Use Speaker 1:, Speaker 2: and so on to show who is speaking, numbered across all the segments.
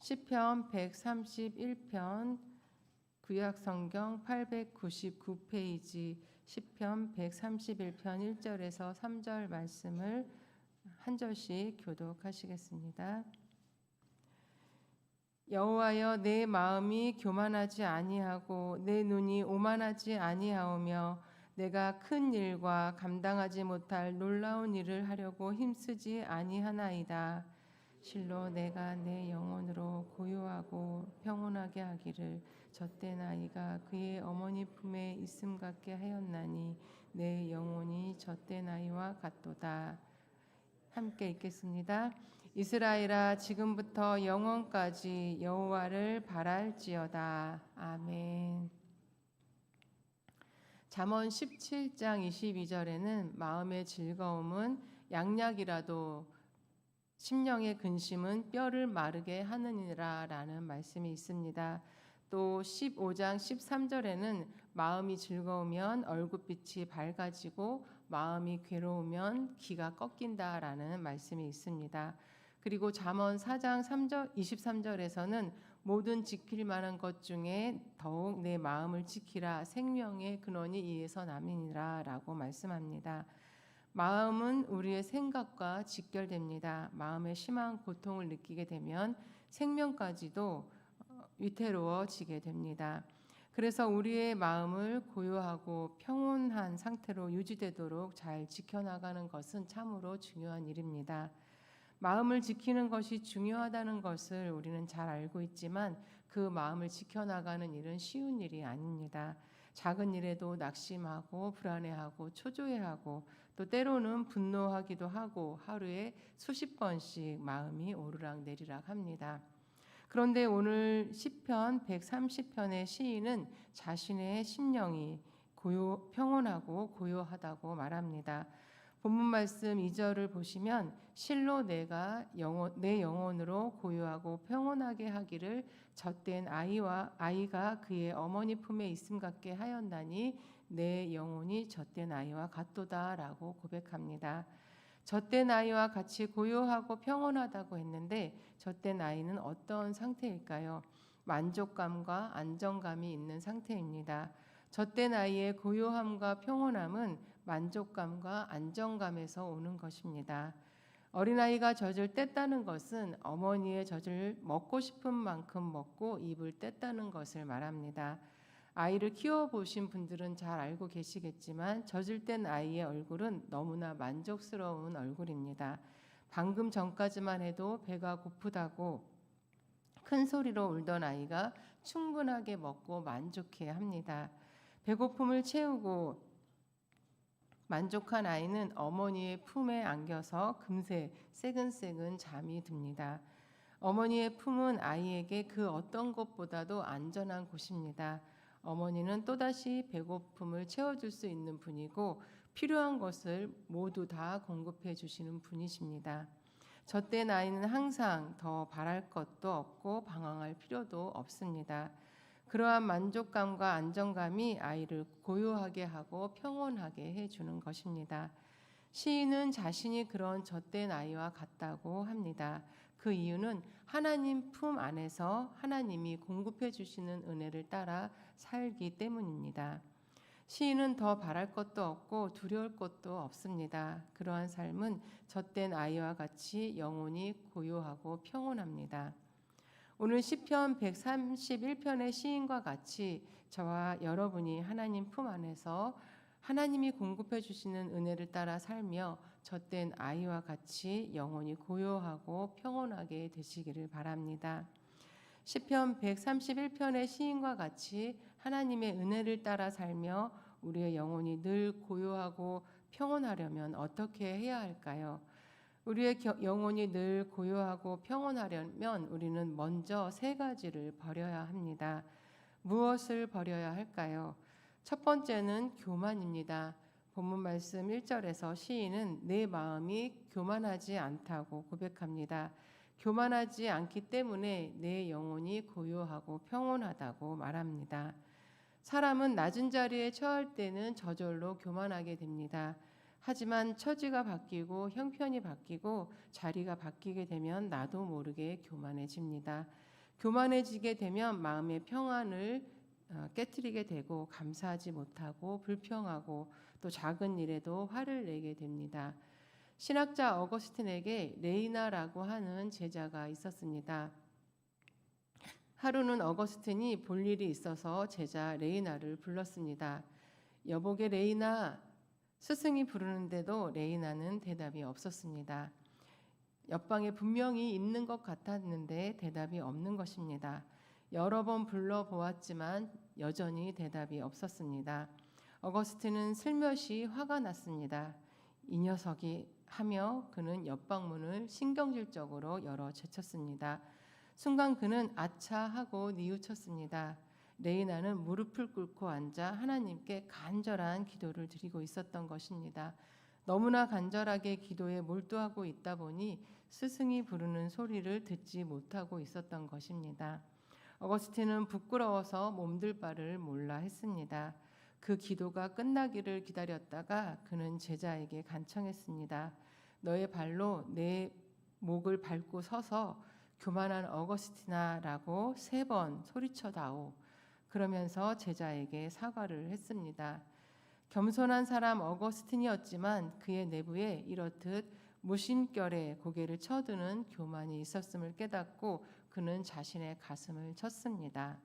Speaker 1: 시편 131편 구약성경 899페이지 시편 131편 1절에서 3절 말씀을 한 절씩 교독하시겠습니다. 여호와여, 내 마음이 교만하지 아니하고 내 눈이 오만하지 아니하오며 내가 큰 일과 감당하지 못할 놀라운 일을 하려고 힘쓰지 아니하나이다. 실로 내가 내 영혼으로 고요하고 평온하게 하기를 젖된 아이가 그의 어머니 품에 있음 같게 하였나니 내 영혼이 젖된 아이와 같도다. 함께 읽겠습니다. 이스라엘아, 지금부터 영원까지 여호와를 바랄지어다. 아멘. 잠언 17장 22절에는 마음의 즐거움은 양약이라도 심령의 근심은 뼈를 마르게 하느니라 라는 말씀이 있습니다. 또 15장 13절에는 마음이 즐거우면 얼굴빛이 밝아지고 마음이 괴로우면 기가 꺾인다 라는 말씀이 있습니다. 그리고 잠언 4장 23절에서는 모든 지킬 만한 것 중에 더욱 내 마음을 지키라, 생명의 근원이 이에서 남이니라 라고 말씀합니다. 마음은 우리의 생각과 직결됩니다. 마음에 심한 고통을 느끼게 되면 생명까지도 위태로워지게 됩니다. 그래서 우리의 마음을 고요하고 평온한 상태로 유지되도록 잘 지켜나가는 것은 참으로 중요한 일입니다. 마음을 지키는 것이 중요하다는 것을 우리는 잘 알고 있지만 그 마음을 지켜나가는 일은 쉬운 일이 아닙니다. 작은 일에도 낙심하고 불안해하고 초조해하고 또 때로는 분노하기도 하고 하루에 수십 번씩 마음이 오르락내리락 합니다. 그런데 오늘 시편 130편의 시인은 자신의 심령이 평온하고 고요하다고 말합니다. 본문 말씀 2절을 보시면 실로 내가 내 영혼으로 고요하고 평온하게 하기를 젖된 아이가 그의 어머니 품에 있음 같게 하였나니 내 영혼이 젖된 아이와 같도다 라고 고백합니다. 젖된 아이와 같이 고요하고 평온하다고 했는데 젖된 아이는 어떤 상태일까요? 만족감과 안정감이 있는 상태입니다. 젖된 아이의 고요함과 평온함은 만족감과 안정감에서 오는 것입니다. 어린아이가 젖을 뗐다는 것은 어머니의 젖을 먹고 싶은 만큼 먹고 입을 뗐다는 것을 말합니다. 아이를 키워보신 분들은 잘 알고 계시겠지만 젖을 뗀 아이의 얼굴은 너무나 만족스러운 얼굴입니다. 방금 전까지만 해도 배가 고프다고 큰 소리로 울던 아이가 충분하게 먹고 만족해야 합니다. 배고픔을 채우고 만족한 아이는 어머니의 품에 안겨서 금세 새근새근 잠이 듭니다. 어머니의 품은 아이에게 그 어떤 것보다도 안전한 곳입니다. 어머니는 또다시 배고픔을 채워줄 수 있는 분이고 필요한 것을 모두 다 공급해 주시는 분이십니다. 젖된 아이는 항상 더 바랄 것도 없고 방황할 필요도 없습니다. 그러한 만족감과 안정감이 아이를 고요하게 하고 평온하게 해주는 것입니다. 시인은 자신이 그런 젖된 아이와 같다고 합니다. 그 이유는 하나님 품 안에서 하나님이 공급해 주시는 은혜를 따라 살기 때문입니다. 시인은 더 바랄 것도 없고 두려울 것도 없습니다. 그러한 삶은 젖된 아이와 같이 영혼이 고요하고 평온합니다. 오늘 시편 131편의 시인과 같이 저와 여러분이 하나님 품 안에서 하나님이 공급해 주시는 은혜를 따라 살며 젖된 아이와 같이 영혼이 고요하고 평온하게 되시기를 바랍니다. 시편 131편의 시인과 같이 하나님의 은혜를 따라 살며 우리의 영혼이 늘 고요하고 평온하려면 어떻게 해야 할까요? 우리의 영혼이 늘 고요하고 평온하려면 우리는 먼저 세 가지를 버려야 합니다. 무엇을 버려야 할까요? 첫 번째는 교만입니다. 본문 말씀 1절에서 시인은 내 마음이 교만하지 않다고 고백합니다. 교만하지 않기 때문에 내 영혼이 고요하고 평온하다고 말합니다. 사람은 낮은 자리에 처할 때는 저절로 교만하게 됩니다. 하지만 처지가 바뀌고 형편이 바뀌고 자리가 바뀌게 되면 나도 모르게 교만해집니다. 교만해지게 되면 마음의 평안을 깨트리게 되고 감사하지 못하고 불평하고 또 작은 일에도 화를 내게 됩니다. 신학자 어거스틴에게 레이나라고 하는 제자가 있었습니다. 하루는 어거스틴이 볼 일이 있어서 제자 레이나를 불렀습니다. 여보게 레이나, 스승이 부르는데도 레이나는 대답이 없었습니다. 옆방에 분명히 있는 것 같았는데 대답이 없는 것입니다. 여러 번 불러보았지만 여전히 대답이 없었습니다. 어거스틴은 슬며시 화가 났습니다. 이 녀석이 하며 그는 옆방문을 신경질적으로 열어 제쳤습니다. 순간 그는 아차 하고 뉘우쳤습니다. 레이나는 무릎을 꿇고 앉아 하나님께 간절한 기도를 드리고 있었던 것입니다. 너무나 간절하게 기도에 몰두하고 있다 보니 스승이 부르는 소리를 듣지 못하고 있었던 것입니다. 어거스틴은 부끄러워서 몸둘 바를 몰라 했습니다. 그 기도가 끝나기를 기다렸다가 그는 제자에게 간청했습니다. 너의 발로 내 목을 밟고 서서 교만한 어거스티나라고 3번 소리쳐다오. 그러면서 제자에게 사과를 했습니다. 겸손한 사람 어거스틴이었지만 그의 내부에 이렇듯 무심결에 고개를 쳐드는 교만이 있었음을 깨닫고 그는 자신의 가슴을 쳤습니다.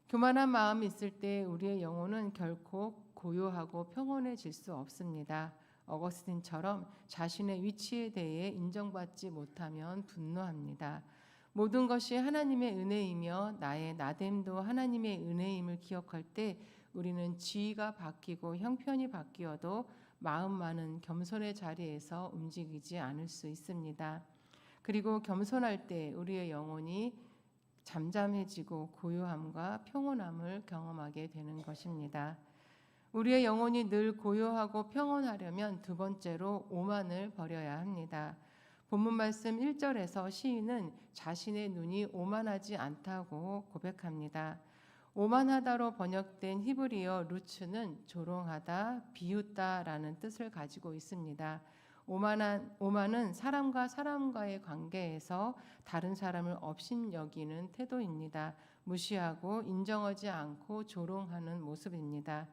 Speaker 1: 교만한 마음이 있을 때 우리의 영혼은 결코 고요하고 평온해질 수 없습니다. 어거스틴처럼 자신의 위치에 대해 인정받지 못하면 분노합니다. 모든 것이 하나님의 은혜이며 나의 나됨도 하나님의 은혜임을 기억할 때 우리는 지위가 바뀌고 형편이 바뀌어도 마음만은 겸손의 자리에서 움직이지 않을 수 있습니다. 그리고 겸손할 때 우리의 영혼이 잠잠해지고 고요함과 평온함을 경험하게 되는 것입니다. 우리의 영혼이 늘 고요하고 평온하려면 두 번째로 오만을 버려야 합니다. 본문 말씀 1절에서 시인은 자신의 눈이 오만하지 않다고 고백합니다. 오만하다로 번역된 히브리어 루츠는 조롱하다, 비웃다라는 뜻을 가지고 있습니다. 오만은 사람과 사람과의 관계에서 다른 사람을 업신여기는 태도입니다. 무시하고 인정하지 않고 조롱하는 모습입니다.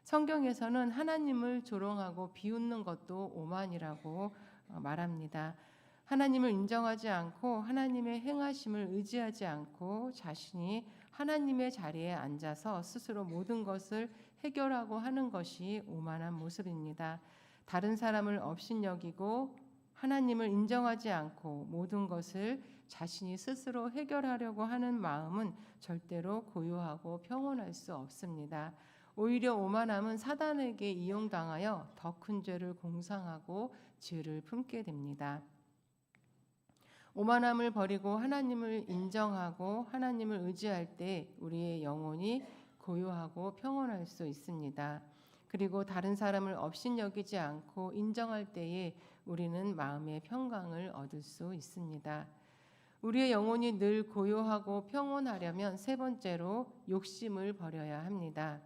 Speaker 1: 성경에서는 하나님을 조롱하고 비웃는 것도 오만이라고 말합니다. 하나님을 인정하지 않고 하나님의 행하심을 의지하지 않고 자신이 하나님의 자리에 앉아서 스스로 모든 것을 해결하고 하는 것이 오만한 모습입니다. 다른 사람을 업신여기고 하나님을 인정하지 않고 모든 것을 자신이 스스로 해결하려고 하는 마음은 절대로 고요하고 평온할 수 없습니다. 오히려 오만함은 사단에게 이용당하여 더 큰 죄를 공상하고 죄를 품게 됩니다. 오만함을 버리고 하나님을 인정하고 하나님을 의지할 때 우리의 영혼이 고요하고 평온할 수 있습니다. 그리고 다른 사람을 업신여기지 않고 인정할 때에 우리는 마음의 평강을 얻을 수 있습니다. 우리의 영혼이 늘 고요하고 평온하려면 세 번째로 욕심을 버려야 합니다.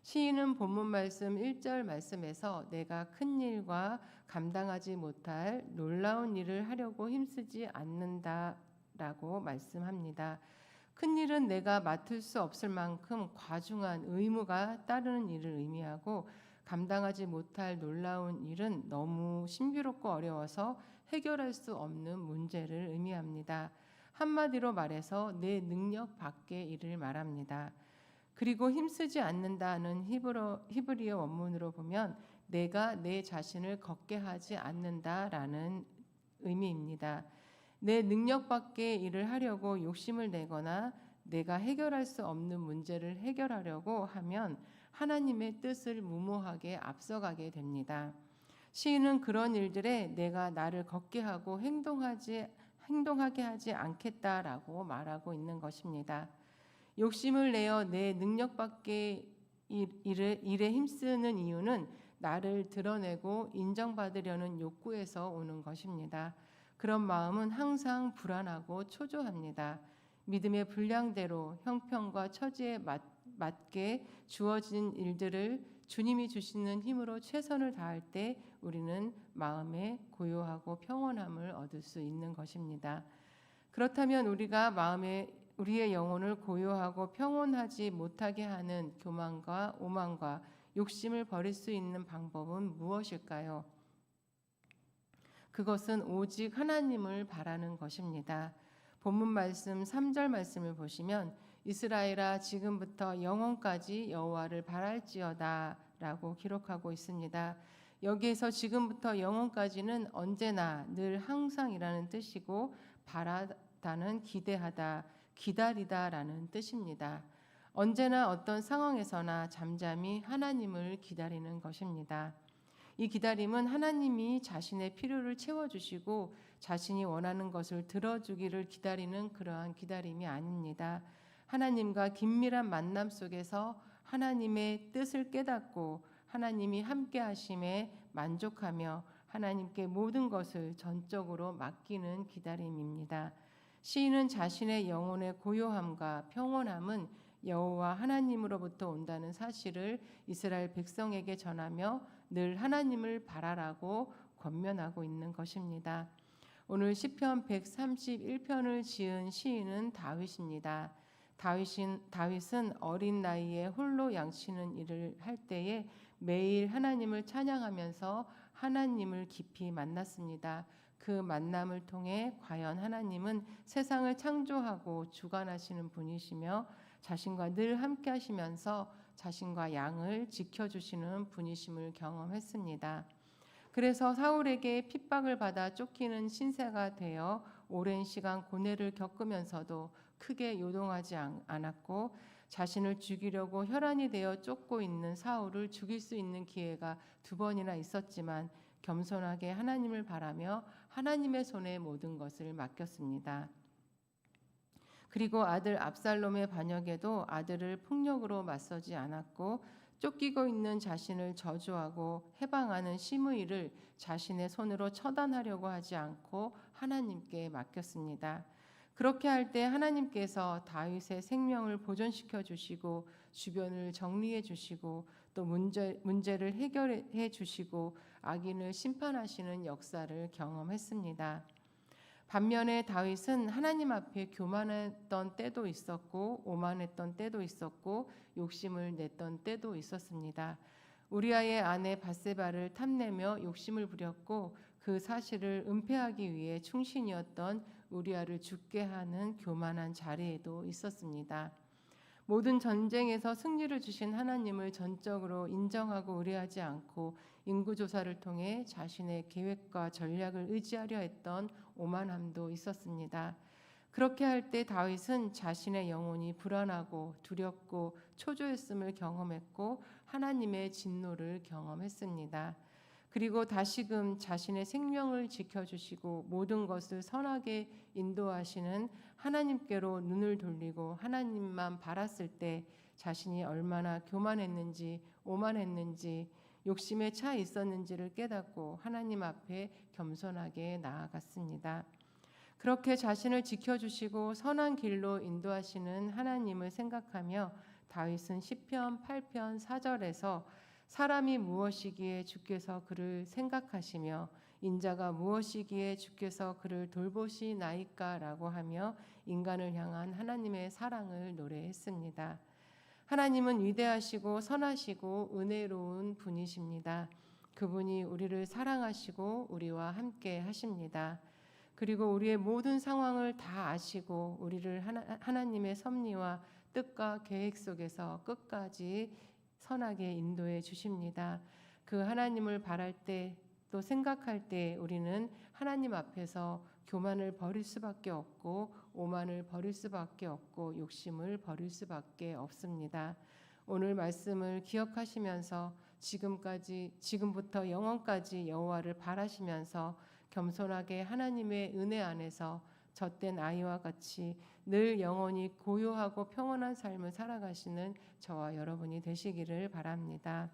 Speaker 1: 시인은 본문 말씀 1절 말씀에서 내가 큰 일과 감당하지 못할 놀라운 일을 하려고 힘쓰지 않는다라고 말씀합니다. 큰 일은 내가 맡을 수 없을 만큼 과중한 의무가 따르는 일을 의미하고 감당하지 못할 놀라운 일은 너무 신비롭고 어려워서 해결할 수 없는 문제를 의미합니다. 한마디로 말해서 내 능력 밖의 일을 말합니다. 그리고 힘쓰지 않는다는 히브리어 원문으로 보면 내가 내 자신을 걷게 하지 않는다라는 의미입니다. 내 능력 밖의 일을 하려고 욕심을 내거나 내가 해결할 수 없는 문제를 해결하려고 하면 하나님의 뜻을 무모하게 앞서가게 됩니다. 시인은 그런 일들에 내가 나를 걷게 하고 행동하게 하지 않겠다라고 말하고 있는 것입니다. 욕심을 내어 내 능력 밖의 일에 힘쓰는 이유는 나를 드러내고 인정받으려는 욕구에서 오는 것입니다. 그런 마음은 항상 불안하고 초조합니다. 믿음의 분량대로 형편과 처지에 맞게 주어진 일들을 주님이 주시는 힘으로 최선을 다할 때 우리는 마음에 고요하고 평온함을 얻을 수 있는 것입니다. 그렇다면 우리의 영혼을 고요하고 평온하지 못하게 하는 교만과 오만과 욕심을 버릴 수 있는 방법은 무엇일까요? 그것은 오직 하나님을 바라는 것입니다. 본문 말씀 3절 말씀을 보시면 이스라엘아 지금부터 영원까지 여호와를 바랄지어다 라고 기록하고 있습니다. 여기에서 지금부터 영원까지는 언제나 늘 항상이라는 뜻이고 바라다는 기대하다, 기다리다라는 뜻입니다. 언제나 어떤 상황에서나 잠잠히 하나님을 기다리는 것입니다. 이 기다림은 하나님이 자신의 필요를 채워주시고 자신이 원하는 것을 들어주기를 기다리는 그러한 기다림이 아닙니다. 하나님과 긴밀한 만남 속에서 하나님의 뜻을 깨닫고 하나님이 함께 하심에 만족하며 하나님께 모든 것을 전적으로 맡기는 기다림입니다. 시인은 자신의 영혼의 고요함과 평온함은 여호와 하나님으로부터 온다는 사실을 이스라엘 백성에게 전하며 늘 하나님을 바라라고 권면하고 있는 것입니다. 오늘 시편 131편을 지은 시인은 다윗입니다. 다윗은 어린 나이에 홀로 양치는 일을 할 때에 매일 하나님을 찬양하면서 하나님을 깊이 만났습니다. 그 만남을 통해 과연 하나님은 세상을 창조하고 주관하시는 분이시며 자신과 늘 함께 하시면서 자신과 양을 지켜주시는 분이심을 경험했습니다. 그래서 사울에게 핍박을 받아 쫓기는 신세가 되어 오랜 시간 고뇌를 겪으면서도 크게 요동하지 않았고 자신을 죽이려고 혈안이 되어 쫓고 있는 사울을 죽일 수 있는 기회가 2번이나 있었지만 겸손하게 하나님을 바라며 하나님의 손에 모든 것을 맡겼습니다. 그리고 아들 압살롬의 반역에도 아들을 폭력으로 맞서지 않았고 쫓기고 있는 자신을 저주하고 해방하는 시므이를 자신의 손으로 처단하려고 하지 않고 하나님께 맡겼습니다. 그렇게 할 때 하나님께서 다윗의 생명을 보존시켜 주시고 주변을 정리해 주시고 또 문제를 해결해 주시고 악인을 심판하시는 역사를 경험했습니다. 반면에 다윗은 하나님 앞에 교만했던 때도 있었고 오만했던 때도 있었고 욕심을 냈던 때도 있었습니다. 우리아의 아내 밧세바를 탐내며 욕심을 부렸고 그 사실을 은폐하기 위해 충신이었던 우리아를 죽게 하는 교만한 자리에도 있었습니다. 모든 전쟁에서 승리를 주신 하나님을 전적으로 인정하고 의뢰하지 않고 인구조사를 통해 자신의 계획과 전략을 의지하려 했던 오만함도 있었습니다. 그렇게 할 때 다윗은 자신의 영혼이 불안하고 두렵고 초조했음을 경험했고 하나님의 진노를 경험했습니다. 그리고 다시금 자신의 생명을 지켜주시고 모든 것을 선하게 인도하시는 하나님께로 눈을 돌리고 하나님만 바랐을 때 자신이 얼마나 교만했는지 오만했는지 욕심에 차 있었는지를 깨닫고 하나님 앞에 겸손하게 나아갔습니다. 그렇게 자신을 지켜주시고 선한 길로 인도하시는 하나님을 생각하며 다윗은 시편 8편 4절에서 사람이 무엇이기에 주께서 그를 생각하시며 인자가 무엇이기에 주께서 그를 돌보시나이까라고 하며 인간을 향한 하나님의 사랑을 노래했습니다. 하나님은 위대하시고 선하시고 은혜로운 분이십니다. 그분이 우리를 사랑하시고 우리와 함께 하십니다. 그리고 우리의 모든 상황을 다 아시고 우리를 하나님의 섭리와 뜻과 계획 속에서 끝까지 선하게 인도해 주십니다. 그 하나님을 바랄 때 또 생각할 때 우리는 하나님 앞에서 교만을 버릴 수밖에 없고 오만을 버릴 수밖에 없고 욕심을 버릴 수밖에 없습니다. 오늘 말씀을 기억하시면서 지금부터 영원까지 여호와를 바라시면서 겸손하게 하나님의 은혜 안에서 젖된 아이와 같이 늘 영원히 고요하고 평온한 삶을 살아가시는 저와 여러분이 되시기를 바랍니다.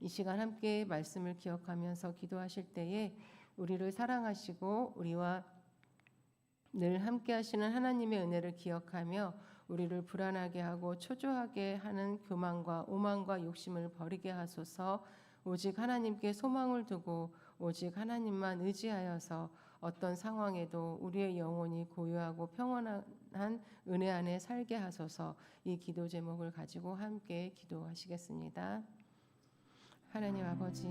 Speaker 1: 이 시간 함께 말씀을 기억하면서 기도하실 때에 우리를 사랑하시고 우리와 늘 함께 하시는 하나님의 은혜를 기억하며 우리를 불안하게 하고 초조하게 하는 교만과 오만과 욕심을 버리게 하소서. 오직 하나님께 소망을 두고 오직 하나님만 의지하여서 어떤 상황에도 우리의 영혼이 고요하고 평온한 은혜 안에 살게 하소서. 이 기도 제목을 가지고 함께 기도하시겠습니다. 하나님 아버지,